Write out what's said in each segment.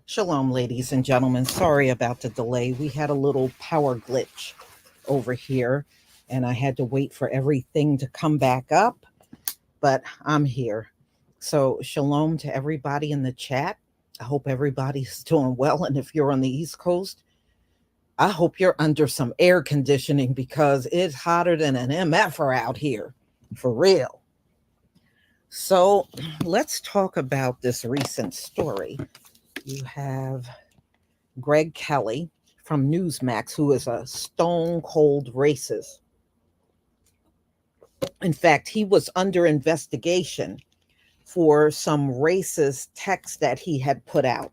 Shalom, ladies and gentlemen. Sorry about the delay. We had a little power glitch over here, and I had to wait for everything to come back up, but I'm here. So, shalom to everybody in the chat. I hope everybody's doing well. And if you're on the East Coast, I hope you're under some air conditioning because it's hotter than an MFer out here, for real. So, let's talk about this recent story. You have Greg Kelly from Newsmax, who is a stone cold racist. In fact, he was under investigation for some racist text that he had put out.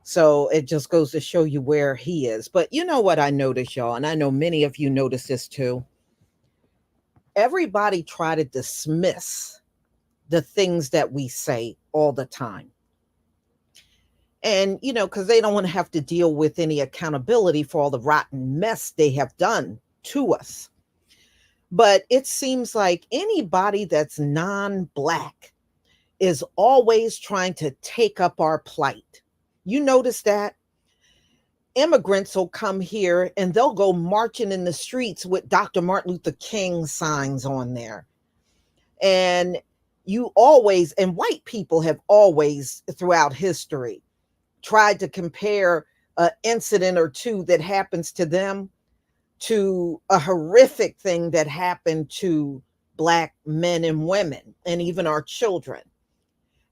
So it just goes to show you where he is. But you know what I noticed, y'all, and I know many of you notice this too. Everybody try to dismiss the things that we say all the time. And, because they don't want to have to deal with any accountability for all the rotten mess they have done to us. But it seems like anybody that's non-Black is always trying to take up our plight. You notice that? Immigrants will come here and they'll go marching in the streets with Dr. Martin Luther King signs on there. And white people have always, throughout history, tried to compare an incident or two that happens to them to a horrific thing that happened to Black men and women and even our children.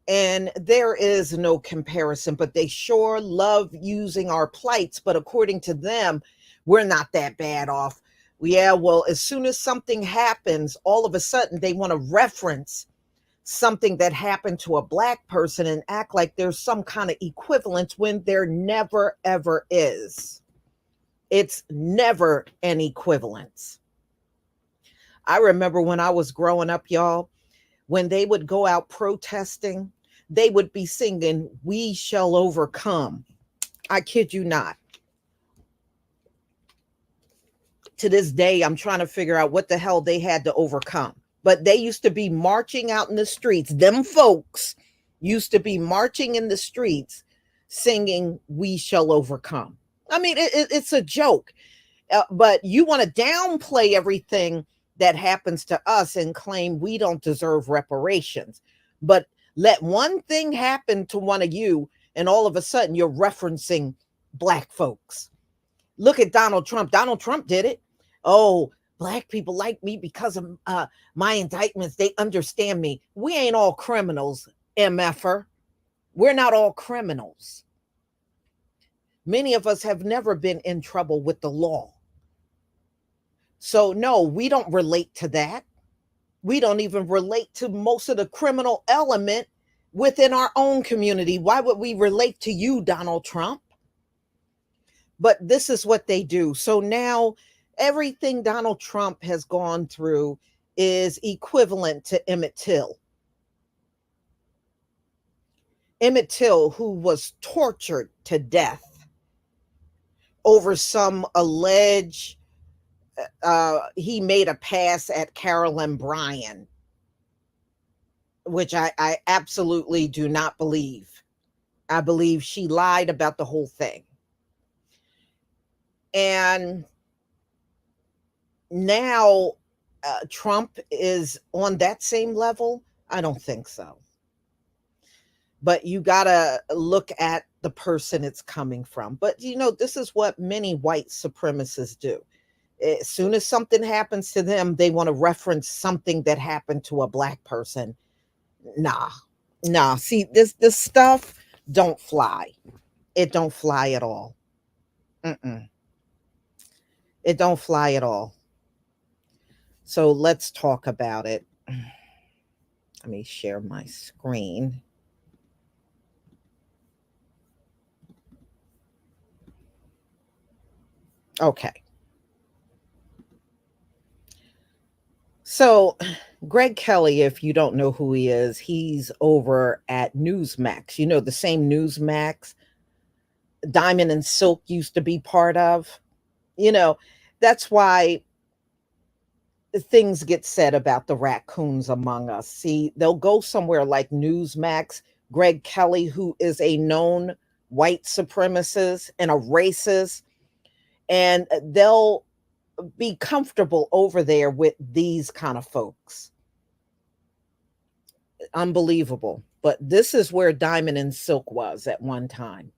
And there is no comparison, but they sure love using our plights. But according to them, we're not that bad off. Yeah, well, as soon as something happens, all of a sudden they want to reference something that happened to a Black person and act like there's some kind of equivalence when there never, ever is. It's never an equivalence. I remember when I was growing up, y'all, when they would go out protesting, they would be singing, "We shall overcome." I kid you not. To this day, I'm trying to figure out what the hell they had to overcome. But they used to be marching out in the streets. Them folks used to be marching in the streets singing, "We shall overcome." I mean, it's a joke. But you want to downplay everything that happens to us and claim we don't deserve reparations. But let one thing happen to one of you, and all of a sudden you're referencing Black folks. Look at Donald Trump. Donald Trump did it. Oh, black people like me because of my indictments. They understand me. We ain't all criminals, MFer. We're not all criminals. Many of us have never been in trouble with the law. So, no, we don't relate to that. We don't even relate to most of the criminal element within our own community. Why would we relate to you, Donald Trump? But this is what they do. So now everything Donald Trump has gone through is equivalent to Emmett Till. Emmett Till, who was tortured to death over some alleged he made a pass at Carolyn Bryan, which I absolutely do not believe. I believe she lied about the whole thing. And now Trump is on that same level. I don't think so. But you got to look at the person it's coming from. But, this is what many white supremacists do. As soon as something happens to them, they want to reference something that happened to a black person. Nah. See, this stuff don't fly. It don't fly at all. Mm-mm. It don't fly at all. So let's talk about it. Let me share my screen. Okay. So Greg Kelly, if you don't know who he is, he's over at Newsmax. The same Newsmax Diamond and Silk used to be part of. That's why things get said about the raccoons among us. See, they'll go somewhere like Newsmax. Greg Kelly, who is a known white supremacist and a racist, and they'll be comfortable over there with these kind of folks. Unbelievable. But this is where Diamond and Silk was at one time.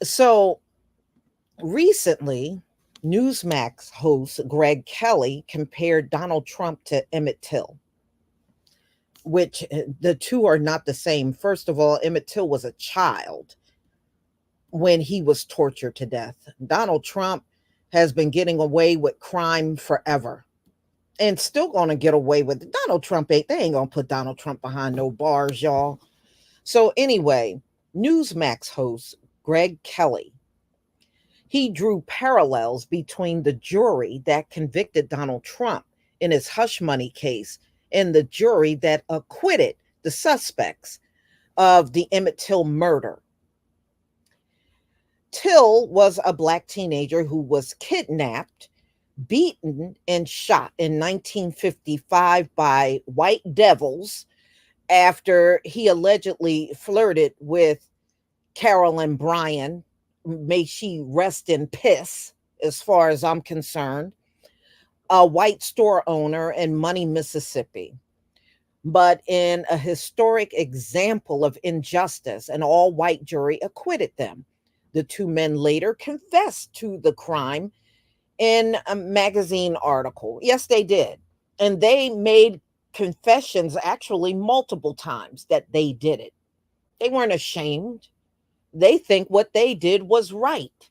So recently, Newsmax host Greg Kelly compared Donald Trump to Emmett Till, which the two are not the same. First of all, Emmett Till was a child when he was tortured to death. Donald Trump has been getting away with crime forever and still going to get away with it. Donald Trump they ain't going to put Donald Trump behind no bars, y'all. So anyway, Newsmax host Greg Kelly, he drew parallels between the jury that convicted Donald Trump in his hush money case and the jury that acquitted the suspects of the Emmett Till murder. Till was a black teenager who was kidnapped, beaten, and shot in 1955 by white devils after he allegedly flirted with Carolyn Bryan. May she rest in piss, as far as I'm concerned, a white store owner in Money, Mississippi. But in a historic example of injustice, an all-white jury acquitted them. The two men later confessed to the crime in a magazine article. Yes, they did. And they made confessions actually multiple times that they did it. They weren't ashamed. They think what they did was right.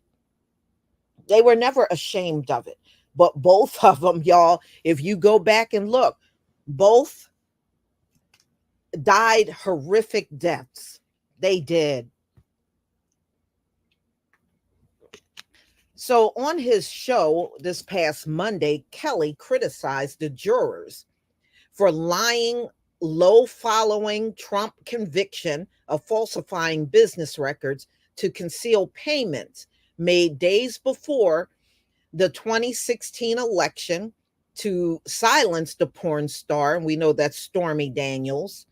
They were never ashamed of it. But both of them, y'all, if you go back and look, both died horrific deaths. They did. So on his show this past Monday, Kelly criticized the jurors for lying low following Trump conviction of falsifying business records to conceal payments made days before the 2016 election to silence the porn star. And we know that's Stormy Daniels,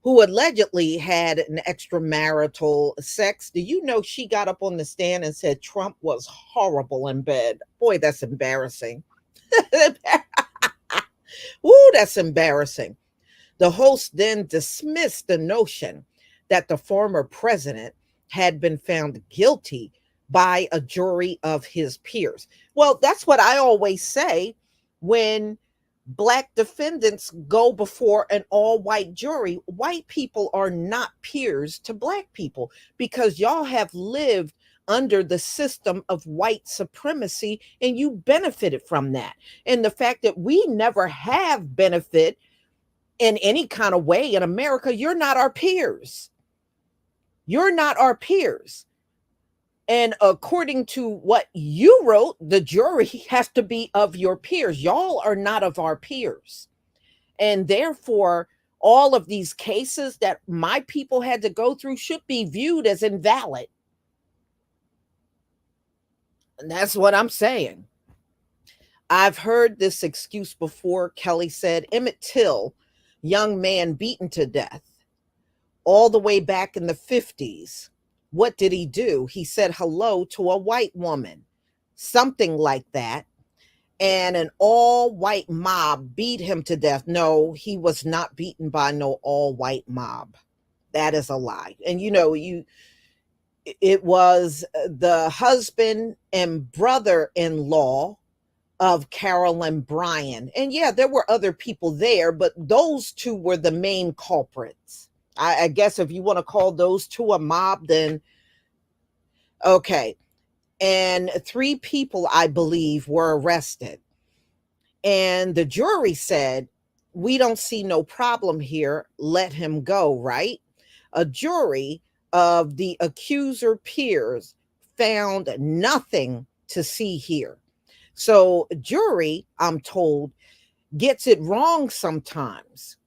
who allegedly had an extramarital sex. Do you know she got up on the stand and said Trump was horrible in bed? Boy, that's embarrassing. Ooh, that's embarrassing. The host then dismissed the notion that the former president had been found guilty by a jury of his peers. Well, that's what I always say when black defendants go before an all white jury. White people are not peers to black people because y'all have lived under the system of white supremacy and you benefited from that. And the fact that we never have benefit in any kind of way in America, you're not our peers. You're not our peers. And according to what you wrote, the jury has to be of your peers. Y'all are not of our peers. And therefore, all of these cases that my people had to go through should be viewed as invalid. And that's what I'm saying. I've heard this excuse before. Kelly said Emmett Till, young man beaten to death, all the way back in the 50s. What did he do? He said hello to a white woman, something like that. And an all white mob beat him to death. No, he was not beaten by no all white mob. That is a lie. And it was the husband and brother-in-law of Carolyn Bryan. And yeah, there were other people there, but those two were the main culprits. I guess if you want to call those two a mob, then okay. And 3 people, I believe, were arrested. And the jury said, we don't see no problem here. Let him go, right? A jury of the accuser peers found nothing to see here. So, jury, I'm told, gets it wrong sometimes.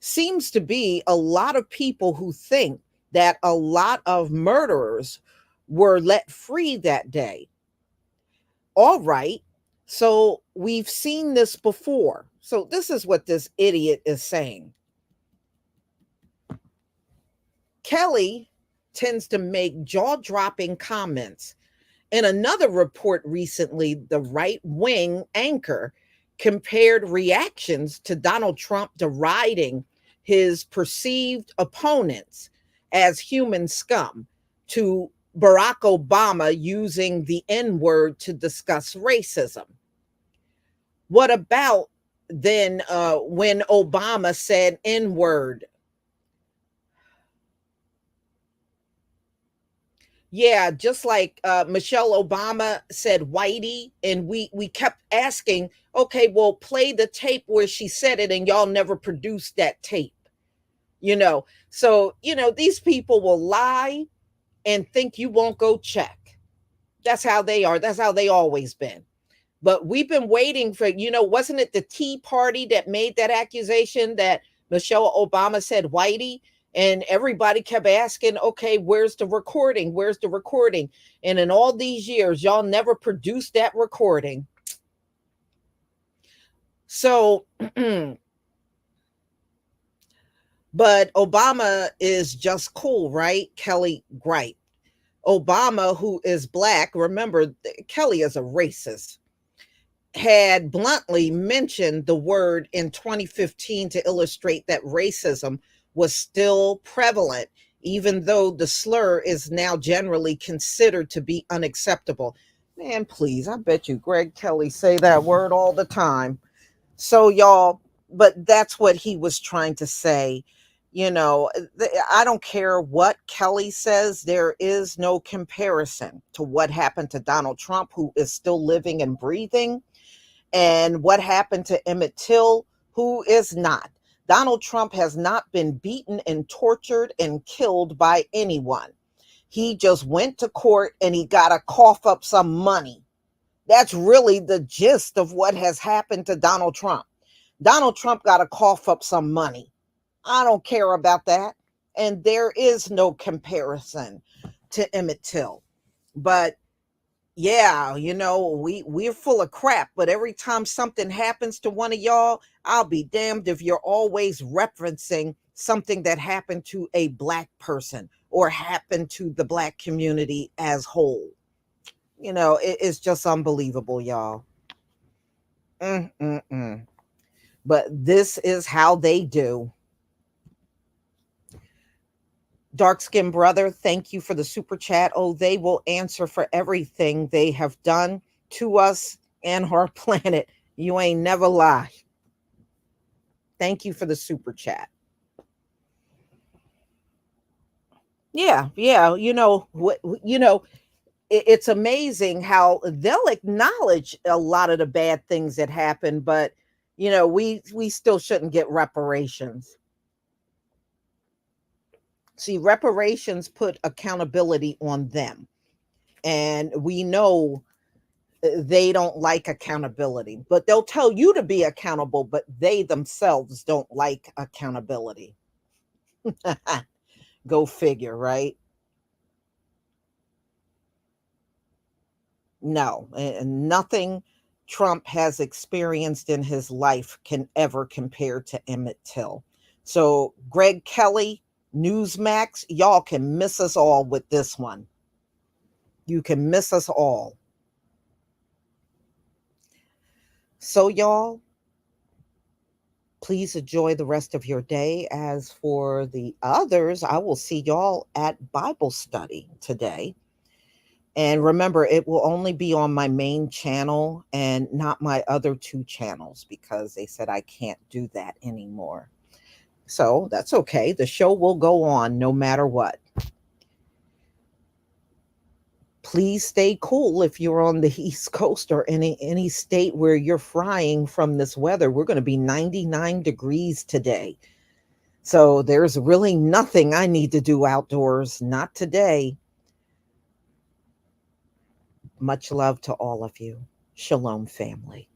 Seems to be a lot of people who think that a lot of murderers were let free that day. All right. So we've seen this before. So this is what this idiot is saying. Kelly tends to make jaw-dropping comments. In another report recently, the right-wing anchor compared reactions to Donald Trump deriding his perceived opponents as human scum to Barack Obama using the N-word to discuss racism. What about then when Obama said N-word? Yeah, just like Michelle Obama said whitey, and we kept asking, okay, well, play the tape where she said it, and y'all never produced that tape. So these people will lie and think you won't go check. That's how they are. That's how they always been. But we've been waiting for, wasn't it the Tea Party that made that accusation that Michelle Obama said whitey? And everybody kept asking, okay, where's the recording? Where's the recording? And in all these years, y'all never produced that recording. So, but Obama is just cool, right? Kelly griped. Obama, who is black, remember, Kelly is a racist, had bluntly mentioned the word in 2015 to illustrate that racism was still prevalent, even though the slur is now generally considered to be unacceptable. Man, please, I bet you Greg Kelly say that word all the time. So y'all, but that's what he was trying to say. I don't care what Kelly says, there is no comparison to what happened to Donald Trump, who is still living and breathing, and what happened to Emmett Till, who is not. Donald Trump has not been beaten and tortured and killed by anyone. He just went to court and he got to cough up some money. That's really the gist of what has happened to Donald Trump. Donald Trump got to cough up some money. I don't care about that. And there is no comparison to Emmett Till. But yeah, we're full of crap, but every time something happens to one of y'all, I'll be damned if you're always referencing something that happened to a black person or happened to the black community as whole. It's just unbelievable, y'all. Mm-mm-mm. But this is how they do. Dark skinned brother, thank you for the super chat. Oh, they will answer for everything they have done to us and our planet. You ain't never lie. Thank you for the super chat. Yeah, yeah. It's amazing how they'll acknowledge a lot of the bad things that happen, but we still shouldn't get reparations. See, reparations put accountability on them, and we know they don't like accountability, but they'll tell you to be accountable, but they themselves don't like accountability. Go figure, right? No, and nothing Trump has experienced in his life can ever compare to Emmett Till. So, Greg Kelly, Newsmax, y'all can miss us all with this one. You can miss us all. So, y'all, please enjoy the rest of your day. As for the others, I will see y'all at Bible study today. And remember, it will only be on my main channel and not my other two channels because they said I can't do that anymore. So that's okay. The show will go on no matter what. Please stay cool if you're on the East Coast or any state where you're frying from this weather. We're going to be 99 degrees today. So there's really nothing I need to do outdoors. Not today. Much love to all of you. Shalom, family.